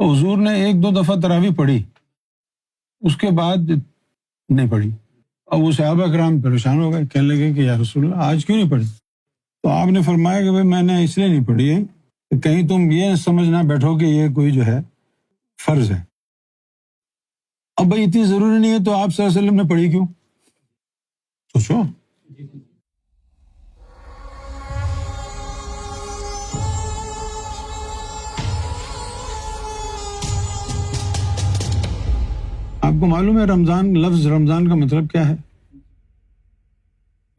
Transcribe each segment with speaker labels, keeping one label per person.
Speaker 1: تو حضور نے ایک دو دفعہ تراویح پڑھی، اس کے بعد نہیں پڑھی۔ اب وہ صحابہ کرام پریشان ہو گئے، کہنے لگے کہ یا رسول اللہ آج کیوں نہیں پڑھی؟ تو آپ نے فرمایا کہ بھائی میں نے اس لیے نہیں پڑھی ہے کہ کہیں تم یہ سمجھ نہ بیٹھو کہ یہ کوئی جو ہے فرض ہے۔ اب بھائی اتنی ضروری نہیں ہے تو آپ صلی اللہ علیہ وسلم نے پڑھی کیوں؟ سوچو۔ آپ کو معلوم ہے رمضان، لفظ رمضان کا مطلب کیا ہے؟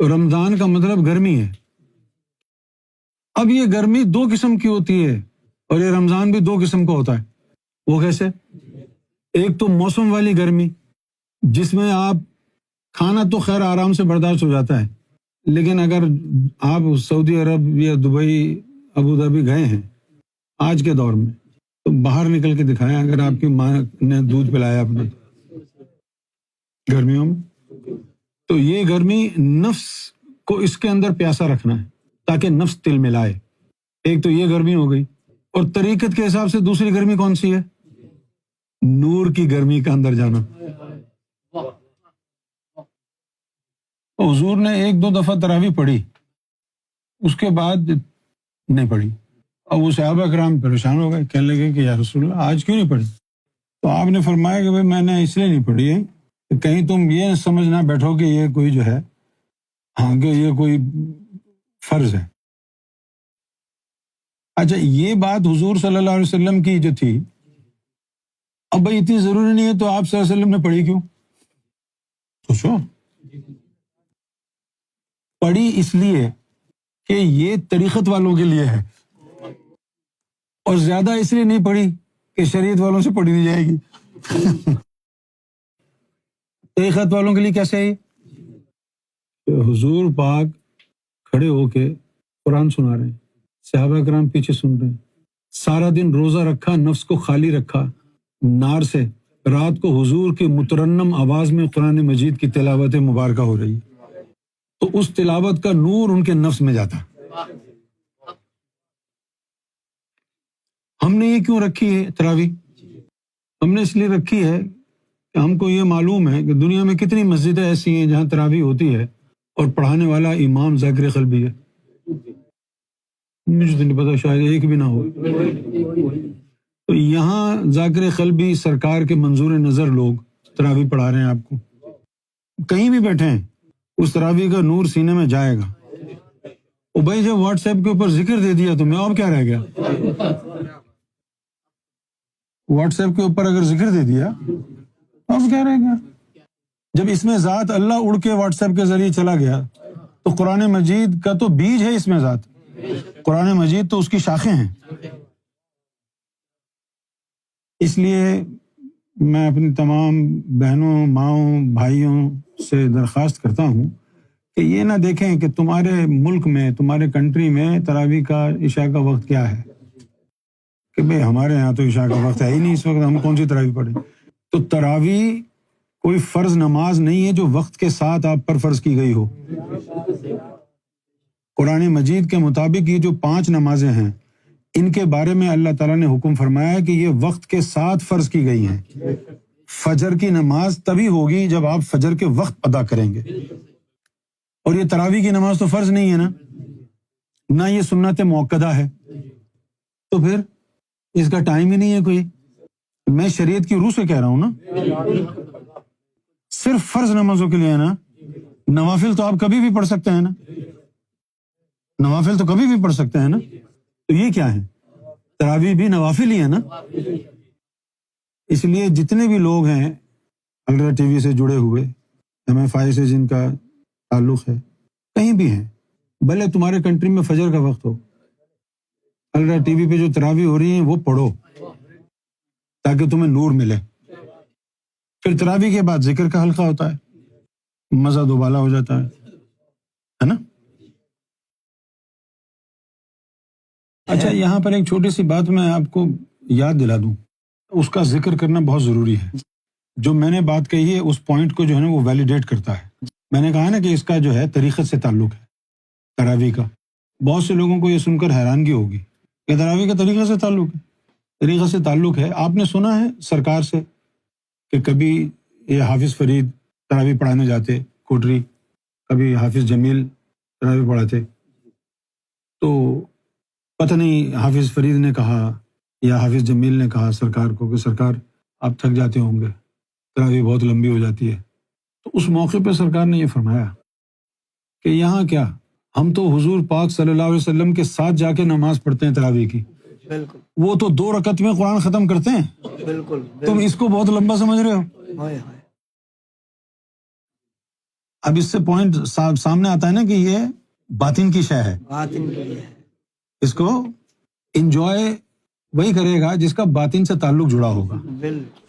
Speaker 1: رمضان کا مطلب گرمی ہے۔ اب یہ گرمی دو قسم کی ہوتی ہے اور یہ رمضان بھی دو قسم کا ہوتا ہے۔ وہ کیسے؟ ایک تو موسم والی گرمی جس میں آپ کھانا تو خیر آرام سے برداشت ہو جاتا ہے، لیکن اگر آپ سعودی عرب یا دبئی، ابو ظہبی گئے ہیں آج کے دور میں تو باہر نکل کے دکھائیں اگر آپ کی ماں نے دودھ پلایا اپنے گرمیوں میں، تو یہ گرمی نفس کو اس کے اندر پیاسا رکھنا ہے تاکہ نفس تل ملائے۔ ایک تو یہ گرمی ہو گئی، اور طریقت کے حساب سے دوسری گرمی کون سی ہے؟ نور کی گرمی کا اندر جانا۔ حضور نے ایک دو دفعہ تراویح پڑھی، اس کے بعد نہیں پڑھی۔ اب وہ صحابہ کرام پریشان ہو گئے، کہنے لگے کہ یا رسول اللہ آج کیوں نہیں پڑھی؟ تو آپ نے فرمایا کہ بھائی میں نے اس لیے نہیں پڑھی ہے کہ کہیں تم یہ سمجھ نہ بیٹھو کہ یہ کوئی جو ہے کہ یہ کوئی فرض ہے۔ اچھا، یہ بات حضور صلی اللہ علیہ وسلم کی جو تھی، اب بھائی اتنی ضروری نہیں ہے تو آپ صلی اللہ علیہ وسلم نے پڑھی کیوں؟ سوچو۔ پڑھی اس لیے کہ یہ طریقت والوں کے لیے ہے، اور زیادہ اس لیے نہیں پڑھی کہ شریعت والوں سے پڑھی نہیں جائے گی۔ طریقت والوں کے لیے کیسے ہے؟ حضور پاک کھڑے ہو کے قرآن سنا رہے ہیں، صحابہ کرام پیچھے سن رہے ہیں، سارا دن روزہ رکھا، نفس کو خالی رکھا نار سے، رات کو حضور کی مترنم آواز میں قرآن مجید کی تلاوت مبارکہ ہو رہی ہے، تو اس تلاوت کا نور ان کے نفس میں جاتا۔ ہم نے یہ کیوں رکھی ہے تراویح؟ ہم نے اس لیے رکھی ہے کہ ہم کو یہ معلوم ہے کہ دنیا میں کتنی مسجدیں ایسی ہیں جہاں تراویح ہوتی ہے اور پڑھانے والا امام ذاکر قلبی ہے۔ مجھے تو نہیں پتا، شاید ایک بھی نہ ہو۔ تو یہاں ذاکر قلبی سرکار کے منظور نظر لوگ تراویح پڑھا رہے ہیں آپ کو، کہیں بھی بیٹھے ہیں اس تراویح کا نور سینے میں جائے گا۔ او بھائی جب واٹس ایپ کے اوپر ذکر دے دیا تو میں اب کیا رہ گیا؟ واٹس ایپ کے اوپر اگر ذکر دے دیا اب کیا رہ گیا؟ جب اس میں ذات اللہ اڑ کے واٹس ایپ کے ذریعے چلا گیا تو قرآن مجید کا تو بیج ہے اس میں ذات، قرآن مجید تو اس کی شاخیں ہیں۔ اس لیے میں اپنی تمام بہنوں، ماؤں، بھائیوں سے درخواست کرتا ہوں کہ یہ نہ دیکھیں کہ تمہارے ملک میں، تمہارے کنٹری میں تراویح کا عشاء کا وقت کیا ہے، کہ بھئی ہمارے ہاں تو عشاء کا وقت ہے ہی نہیں اس وقت، ہم کون سی تراویح پڑھیں۔ تو تراویح کوئی فرض نماز نہیں ہے جو وقت کے ساتھ آپ پر فرض کی گئی ہو۔ قرآن مجید کے مطابق یہ جو 5 نمازیں ہیں ان کے بارے میں اللہ تعالیٰ نے حکم فرمایا ہے کہ یہ وقت کے ساتھ فرض کی گئی ہیں۔ فجر کی نماز تبھی ہوگی جب آپ فجر کے وقت ادا کریں گے، اور یہ تراویح کی نماز تو فرض نہیں ہے نا، نہ یہ سنت مؤکدہ ہے، تو پھر اس کا ٹائم ہی نہیں ہے کوئی۔ میں شریعت کی روح سے کہہ رہا ہوں نا، صرف فرض نمازوں کے لیے ہے نا، نوافل تو آپ کبھی بھی پڑھ سکتے ہیں نا، نوافل تو کبھی بھی پڑھ سکتے ہیں نا، تو یہ کیا ہے؟ تراویح بھی نوافل ہی ہے نا۔ اس لیے جتنے بھی لوگ ہیں الرا ٹی وی سے جڑے ہوئے، MFI سے جن کا تعلق ہے، کہیں بھی ہیں، بھلے تمہارے کنٹری میں فجر کا وقت ہو، الرا ٹی وی پہ جو تراویح ہو رہی ہیں وہ پڑھو تاکہ تمہیں نور ملے۔ پھر تراویح کے بعد ذکر کا حلقہ ہوتا ہے، مزہ دوبالا ہو جاتا ہے نا۔ اچھا، یہاں پر ایک چھوٹی سی بات میں آپ کو یاد دلا دوں، اس کا ذکر کرنا بہت ضروری ہے۔ جو میں نے بات کہی ہے اس پوائنٹ کو جو ہے نا وہ ویلیڈیٹ کرتا ہے۔ میں نے کہا نا کہ اس کا جو ہے طریقت سے تعلق ہے تراویح کا۔ بہت سے لوگوں کو یہ سن کر حیرانگی ہوگی کہ تراویح کا طریقہ سے تعلق ہے، طریقے سے تعلق ہے. آپ نے سنا ہے سرکار سے کہ کبھی یہ حافظ فرید تراویح پڑھانے جاتے کوٹری, کبھی حافظ جمیل تراویح پڑھاتے, تو پتہ نہیں حافظ فرید نے کہا یا حافظ جمیل نے کہا سرکار کو کہ سرکار آپ تھک جاتے ہوں گے, تراویح بہت لمبی ہو جاتی ہے. تو اس موقع پہ سرکار نے یہ فرمایا کہ یہاں کیا, ہم تو حضور پاک صلی اللہ علیہ وسلم کے ساتھ جا کے نماز پڑھتے ہیں تراویح کی,
Speaker 2: بالکل
Speaker 1: وہ تو 2 رکعت میں قرآن ختم کرتے ہیں,
Speaker 2: بالکل
Speaker 1: تم اس کو بہت لمبا سمجھ رہے ہو.
Speaker 2: ہائے ہائے
Speaker 1: اب اس سے پوائنٹ سامنے آتا ہے نا کہ یہ باطن کی شے ہے,
Speaker 2: بات ان کی ہے.
Speaker 1: اس کو انجوائے وہی کرے گا جس کا باطن سے تعلق جڑا ہوگا.
Speaker 2: بالکل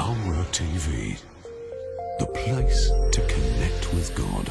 Speaker 3: Our TV, the place to connect with God.